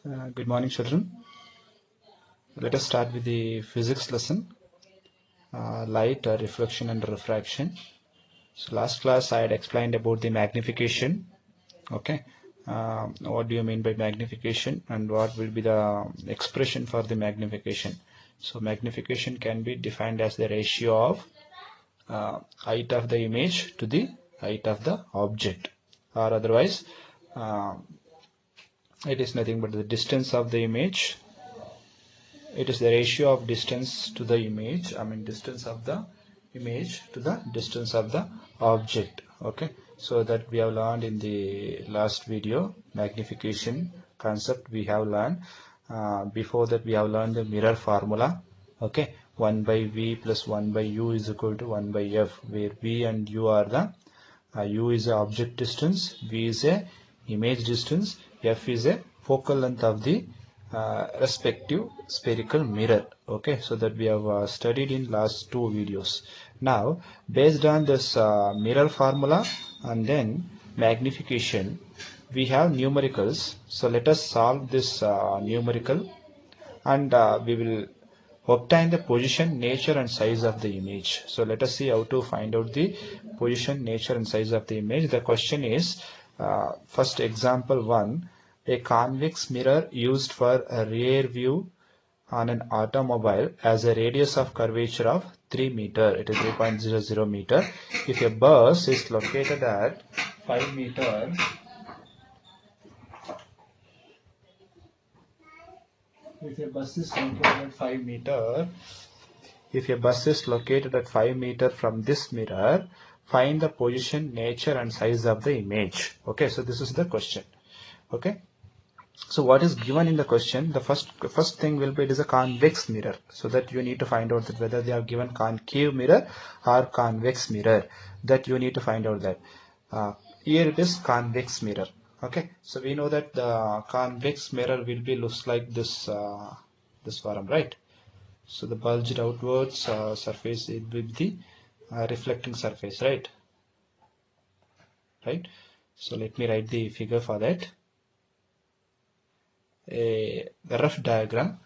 Good morning, children. Let us start with the physics lesson, light, reflection and refraction. So last class I had explained about the magnification. Okay. What do you mean by magnification and what will be the expression for the magnification? So magnification can be defined as the ratio of height of the image to the height of the object, or otherwise it is nothing but the distance of the image. It is the ratio of distance to the image, distance of the image to the distance of the object. Okay, so that we have learned in the last video, magnification concept we have learned. Before that we have learned the mirror formula. Okay, 1 by v plus 1 by u is equal to 1 by f, where v and u are the u is a object distance, v is a image distance, f is a focal length of the respective spherical mirror. Okay, so that we have studied in last two videos. Now based on this mirror formula and then magnification, we have numericals. So let us solve this numerical, and we will obtain the position, nature and size of the image. So let us see how to find out the position, nature and size of the image. The question is, first example 1, a convex mirror used for a rear view on an automobile has a radius of curvature of 3 meter. It is 3.00 meter. If a bus is located at 5 meter, if a bus is located at 5 meter, if a bus is located at 5 meter from this mirror, find the position, nature and size of the image. Okay, so this is the question. Okay, so what is given in the question? The first thing will be, it is a convex mirror, so that you need to find out that whether they are given concave mirror or convex mirror, that you need to find out that. Here it is convex mirror. Okay, so we know that the convex mirror will be looks like this, this form, right? So the bulged outwards surface, it will be the reflecting surface, right? Right. So let me write the figure for that. A rough diagram,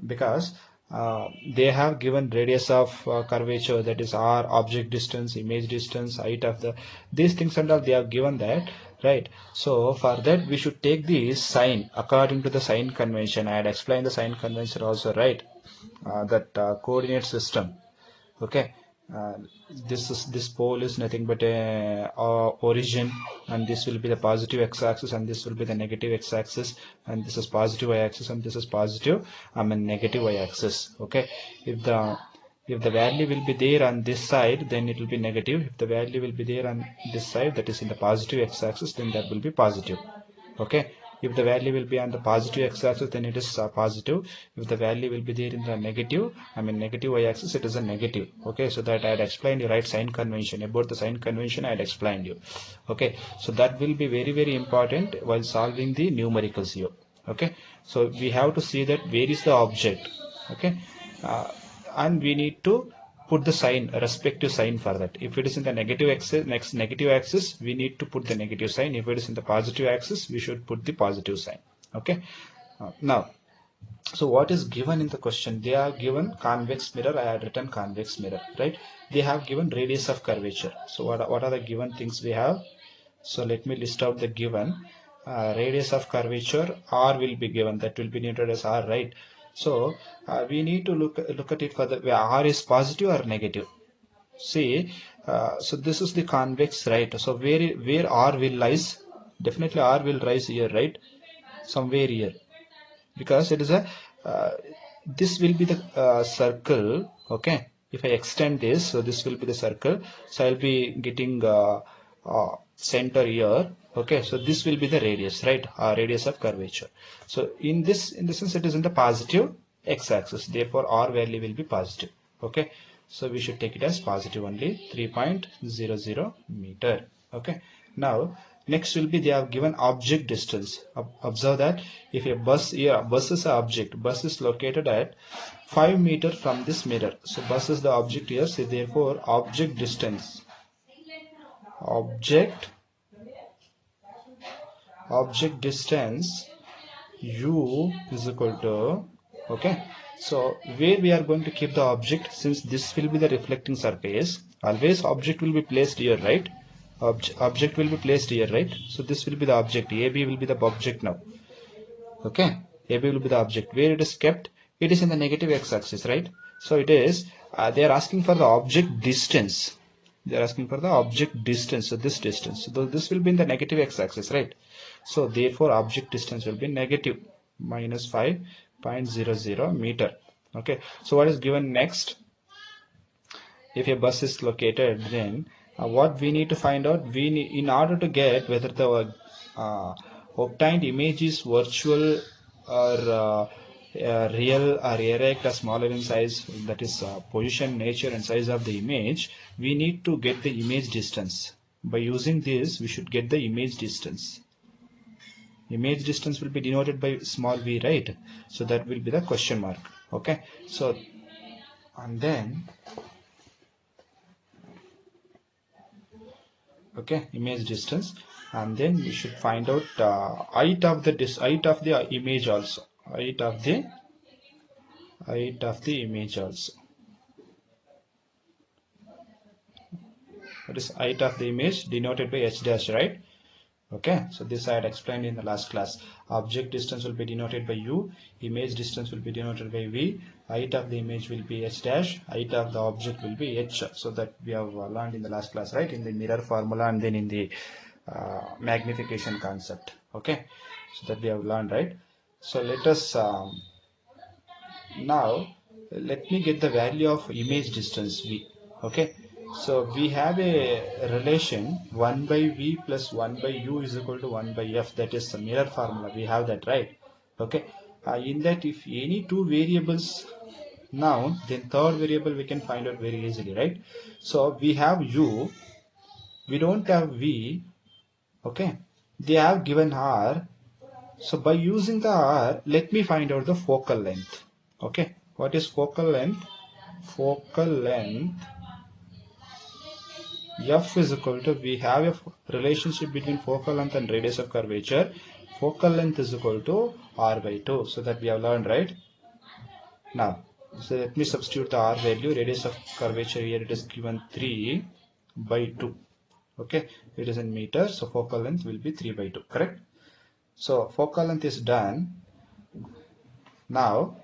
because they have given radius of curvature, that is r, object distance, image distance, height of the, these things and all they have given that, right? So for that we should take the sign according to the sign convention. I had explained the sign convention also, right? That coordinate system. Okay, this pole is nothing but a origin, and this will be the positive x-axis and this will be the negative x-axis, and this is positive y-axis and this is positive negative y-axis. Okay, if the value will be there on this side, then it will be negative. If the value will be there on this side, that is in the positive x-axis, then that will be positive. Okay, if the value will be on the positive x-axis, then it is positive. If the value will be there in the negative, negative y-axis, it is a negative. Okay, so that I had explained you, right? Sign convention. About the sign convention I had explained you. Okay, so that will be very, very important while solving the numericals here. Okay, so we have to see that where is the object. Okay, and we need to put the sign, respective sign for that. If it is in the negative axis, negative axis, we need to put the negative sign. If it is in the positive axis, we should put the positive sign. Okay, now, so what is given in the question? They are given convex mirror. I had written convex mirror, right? They have given radius of curvature. So what are the given things we have? So let me list out the given. Radius of curvature, r will be given, that will be noted as r, right? So we need to look at it for the where r is positive or negative. See, so this is the convex, right? So where r will rise? Definitely r will rise here, right? Somewhere here, because it is a this will be the circle. Okay, if I extend this, so this will be the circle, so I'll be getting center here. Okay, so this will be the radius, right? Radius of curvature. So in this sense, it is in the positive x-axis, therefore r value will be positive. Okay, so we should take it as positive only, 3.00 meter. Okay, now next will be, they have given object distance. Observe that if a bus, here bus is an object, bus is located at 5 meter from this mirror. So bus is the object here, so therefore object distance, object distance u is equal to, okay, so where we are going to keep the object, since this will be the reflecting surface, always object will be placed here, right? Object will be placed here, right? So this will be the object, AB will be the object now, okay? AB will be the object. Where it is kept, it is in the negative x-axis, right? So it is, they are asking for the object distance. They are asking for the object distance, so this distance. So this will be in the negative x-axis, right? So therefore object distance will be negative minus 5.00 meter. Okay, so what is given next? If a bus is located, then what we need to find out, we need, in order to get whether the obtained image is virtual or real or erect or smaller in size, that is position, nature and size of the image, we need to get the image distance. By using this, we should get the image distance. Image distance will be denoted by small v, right? So that will be the question mark. Okay, so and then, okay, image distance, and then we should find out height of the image also, height of the image also. What is height of the image? Denoted by h dash, right? Okay, so this I had explained in the last class. Object distance will be denoted by u, image distance will be denoted by v, height of the image will be h dash, height of the object will be h. So that we have learned in the last class, right? In the mirror formula and then in the magnification concept. Okay, so that we have learned, right? So let us now let me get the value of image distance v. Okay, so we have a relation 1 by v plus 1 by u is equal to 1 by f. That is the mirror formula. We have that, right? Okay, in that if any two variables known, then third variable we can find out very easily, right? So we have u, we don't have v. Okay, they have given r. So by using the r, let me find out the focal length. Okay, what is focal length? Focal length f is equal to, we have a relationship between focal length and radius of curvature. Focal length is equal to r by 2. So that we have learned, right? Now, so let me substitute the r value. Radius of curvature here, it is given 3 by 2. Okay, it is in meters, so focal length will be 3 by 2, correct? So focal length is done. Now,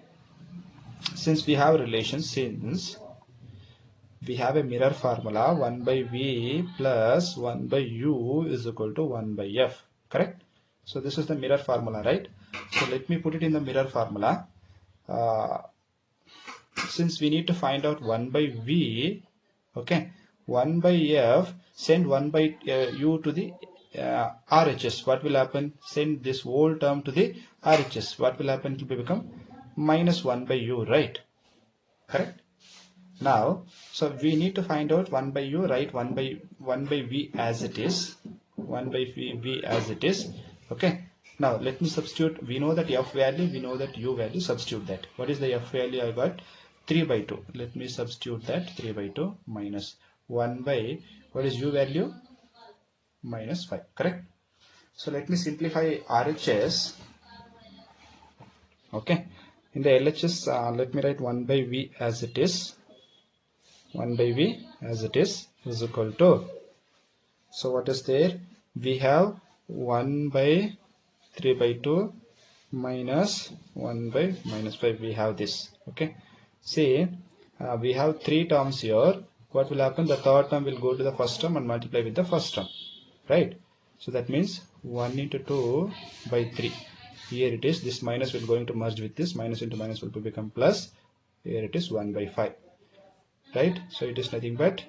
since we have relations, since we have a mirror formula, 1 by v plus 1 by u is equal to 1 by f, correct? So this is the mirror formula, right? So let me put it in the mirror formula. Since we need to find out 1 by v, okay, 1 by f, send 1 by u to the RHS. What will happen? Send this whole term to the RHS. What will happen? It will become minus 1 by u, right? Correct? Now, so we need to find out 1 by u, right? 1 by v as it is. 1 by v as it is. Okay. Now, let me substitute. We know that f value, we know that u value. Substitute that. What is the f value I got? 3 by 2. Let me substitute that. 3 by 2 minus 1 by, what is u value? Minus 5. Correct? So, let me simplify RHS. Okay. In the LHS, let me write 1 by v as it is. 1 by v as it is equal to, so what is there? We have 1 by 3 by 2 minus 1 by minus 5. We have this. Okay. See, we have 3 terms here. What will happen? The third term will go to the first term and multiply with the first term. Right. So that means 1 into 2 by 3. Here it is. This minus will going to merge with this. Minus into minus will become plus. Here it is 1 by 5. Right, so it is nothing but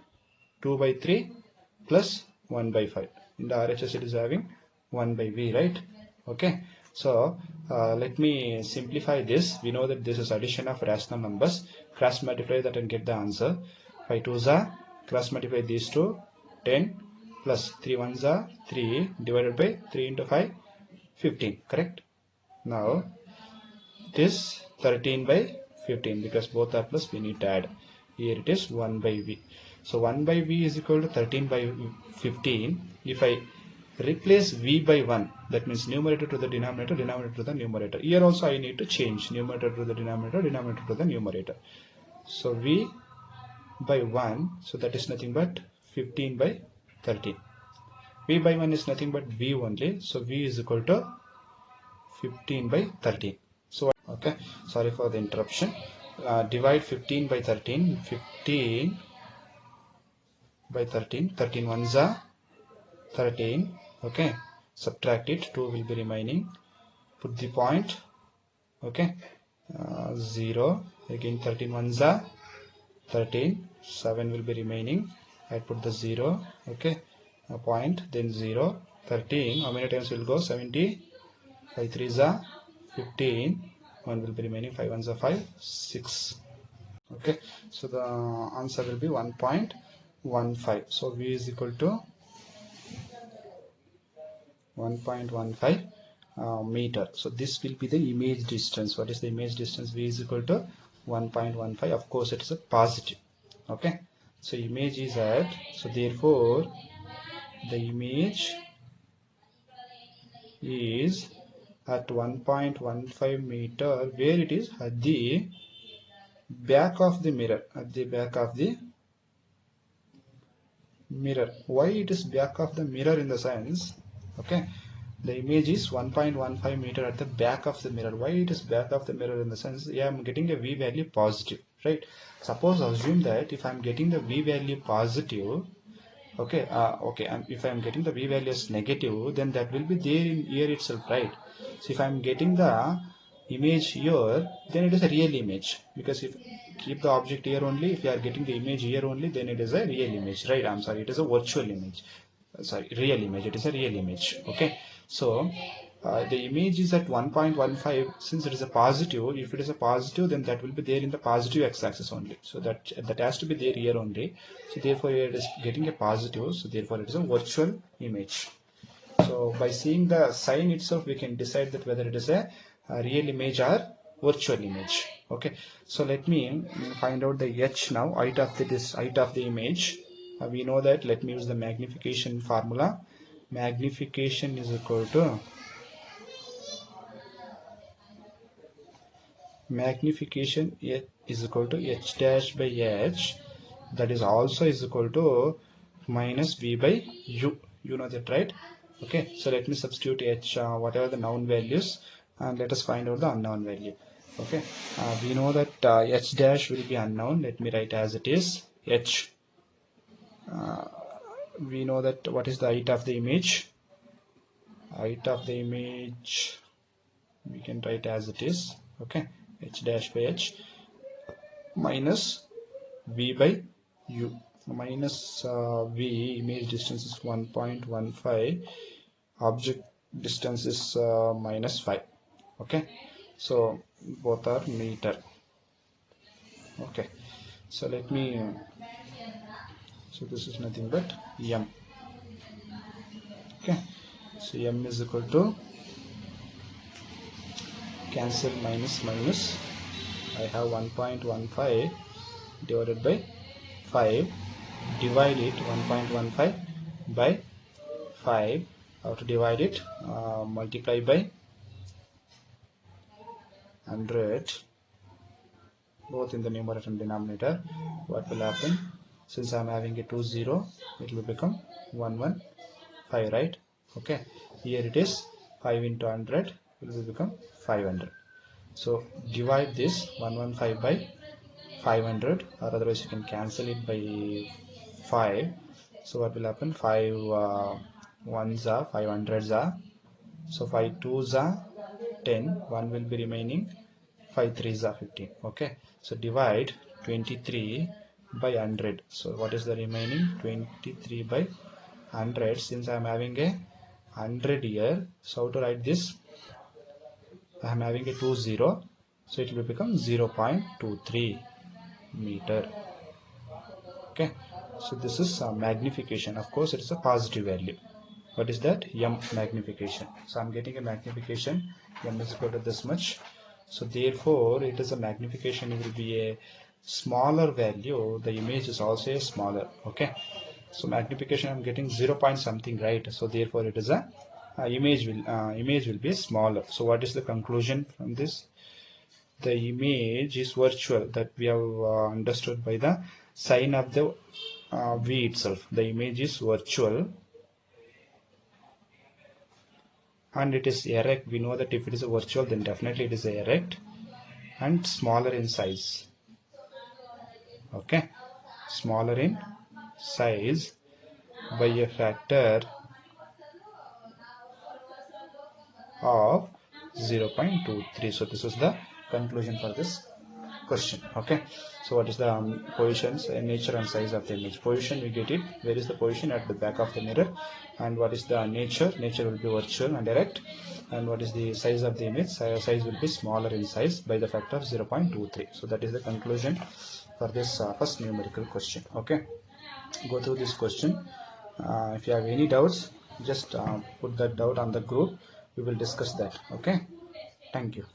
2 by 3 plus 1 by 5. In the RHS it is having 1 by v, right? Okay, so let me simplify this. We know that this is addition of rational numbers. Cross multiply that and get the answer. 5 2s are, cross multiply these two, 10 plus 3 1s are 3 divided by 3 into 5, 15, correct? Now this 13 by 15, because both are plus, we need to add. Here it is 1 by v. So 1 by v is equal to 13 by 15. If I replace v by 1, that means numerator to the denominator, denominator to the numerator. Here also I need to change numerator to the denominator, denominator to the numerator. So v by 1, so that is nothing but 15 by 13. V by 1 is nothing but v only, so v is equal to 15 by 13. So okay, sorry for the interruption. Divide 15 by 13, 15 by 13, 13 ones are 13, okay, subtract it, 2 will be remaining, put the point, okay, 0, again 13 ones are 13, 7 will be remaining, I put the 0, okay, a point, then 0, 13, how many times will go, 70, 5 3s are 15, 1 will be remaining, 5 ones are 5, 6, okay, so the answer will be 1.15. So v is equal to 1.15 meter. So this will be the image distance. What is the image distance? V is equal to 1.15. Of course it is a positive, okay, so image is at, so therefore the image is at 1.15 meter, where it is at the back of the mirror, at the back of the mirror. Why it is back of the mirror? In the sense, okay, the image is 1.15 meter at the back of the mirror. Why it is back of the mirror? In the sense, yeah, I'm getting a v value positive, right? Suppose assume that if I'm getting the v value positive, okay, if I'm getting the v value as negative, then that will be there in here itself, right? So if I'm getting the image here, then it is a real image, because if keep the object here only, if you are getting the image here only, then it is a real image, right? I'm sorry, it is a virtual image, sorry, real image, it is a real image, okay. So the image is at 1.15, since it is a positive, if it is a positive, then that will be there in the positive x-axis only, so that has to be there here only, so therefore it is getting a positive, so therefore it is a virtual image. So by seeing the sign itself, we can decide that whether it is a real image or virtual image, okay. So let me find out the h now, height of the image. We know that, let me use the magnification formula. Magnification is equal to h dash by h, that is also is equal to minus v by u. You know that, right? Okay, so let me substitute h, whatever the known values, and let us find out the unknown value. Okay, we know that h dash will be unknown. Let me write as it is. H, we know that what is the height of the image. Height of the image we can write as it is. Okay, h dash by h minus v by u. Minus v, image distance is 1.15, object distance is minus 5, okay, so both are meter, okay. So let me, so this is nothing but m, okay. So m is equal to, cancel minus minus, I have 1.15 divided by 5, divide it, 1.15 by 5, how to divide it, multiply by 100, both in the numerator and denominator. What will happen? Since I'm having a 2 0, it will become 115, right? Okay, here it is 5 into 100 will become 500. So divide this 115 by 500, or otherwise you can cancel it by 5. So what will happen? 5 ones are 500s are, so 5 2s are 10, 1 will be remaining, 5 3s are 15, okay. So divide 23 by 100, so what is the remaining? 23 by 100. Since I am having a 100 here, so how to write this? I am having a 2 0, so it will become 0.23 meter, okay. So this is magnification. Of course it is a positive value. What is that? M, magnification. So I'm getting a magnification, m is equal to this much, so therefore it is a magnification, it will be a smaller value, the image is also a smaller, okay. So magnification I'm getting 0 point something, right? So therefore it is a image will be smaller. So what is the conclusion from this? The image is virtual, that we have understood by the sign of the V itself. The image is virtual and it is erect. We know that if it is a virtual, then definitely it is erect and smaller in size. Okay, smaller in size by a factor of 0.23. So this is the conclusion for this question. Okay, so what is the positions, nature and size of the image? Position, we get it. Where is the position? At the back of the mirror. And what is the nature? Nature will be virtual and erect. And what is the size of the image? Size will be smaller in size by the factor of 0.23. So that is the conclusion for this first numerical question. Okay, go through this question. If you have any doubts, just put that doubt on the group. We will discuss that. Okay, thank you.